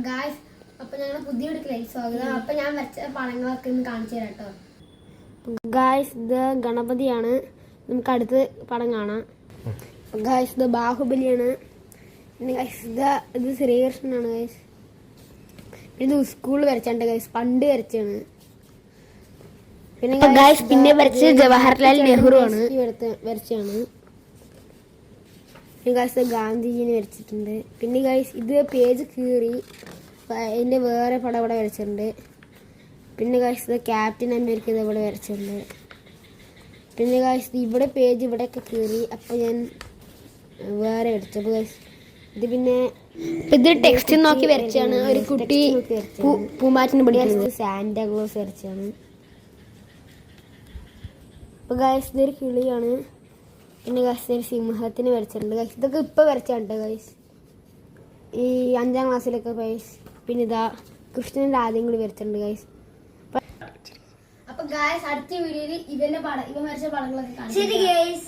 Guys, അപ്പൊ ഞങ്ങളുടെ പുതിയ വീട്ടിലേക്ക് സ്വാഗതം. അപ്പൊ ഞാൻ വരച്ച പടങ്ങളൊക്കെ ഒന്ന് കാണിച്ചു തരാം കേട്ടോ. ഗായ്സ്, ഇത് ഗണപതിയാണ്. നമുക്ക് അടുത്ത് പടം കാണാം. ഗായ്സ്, ഇത് ബാഹുബലിയാണ്. പിന്നെ ഗായ്സ്, ഇത് ശ്രീകൃഷ്ണനാണ്. ഗായ്സ്, ഇത് സ്കൂളിൽ വരച്ചാണ്ട്. ഗായ്സ്, പണ്ട് വരച്ചാണ്. പിന്നെ ഗായ്സ്, പിന്നെ വരച്ചത് ജവഹർലാൽ നെഹ്റു ആണ്. വരച്ചാണ്. പിന്നെ ഗായ്സ്, ഗാന്ധിജിനെ വരച്ചിട്ടുണ്ട്. പിന്നെ ഗായ്സ്, ഇത് പേജ് കീറി അതിൻ്റെ വേറെ പടം ഇവിടെ വരച്ചിട്ടുണ്ട്. പിന്നെ ഗായ്സ്, ഇത് ക്യാപ്റ്റൻ അമേരിക്ക ഇത് ഇവിടെ വരച്ചിട്ടുണ്ട്. പിന്നെ ഗായ്സ്, ഇവിടെ പേജ് ഇവിടെയൊക്കെ കീറി അപ്പോൾ ഞാൻ വേറെ വരച്ചു. അപ്പോൾ ഗായ്സ്, ഇത് പിന്നെ ഇത് ടെക്സ്റ്റ് നോക്കി വരച്ചാണ്. ഒരു കുട്ടി പൂമ്പാറ്റിന് പഠിക്കുന്നത്. സാന്റാക്ലോസ് വരച്ചാണ്. അപ്പോൾ ഗായ്സ്, ഇതൊരു കിളിയാണ്. പിന്നെ ഗായ്സ്, ഒരു സിംഹത്തിന് വരച്ചിട്ടുണ്ട്. ഗായ്സ്, ഇതൊക്കെ ഇപ്പോൾ വരച്ചാണ്ട് ഗായ്സ്, ഈ 5ാം ക്ലാസ്സിലൊക്കെ ഗായ്സ്. പിന്നെ ഇതാ കൃഷ്ണൻ്റെ ആദ്യം കൂടി വരച്ചിട്ടുണ്ട് ഗായ്സ്. അപ്പൊ ഗായ്സ്, അടുത്ത വീഡിയോയിൽ ഇവൻ വരച്ച പടങ്ങളൊക്കെ കാണാം. ശരി ഗായ്സ്.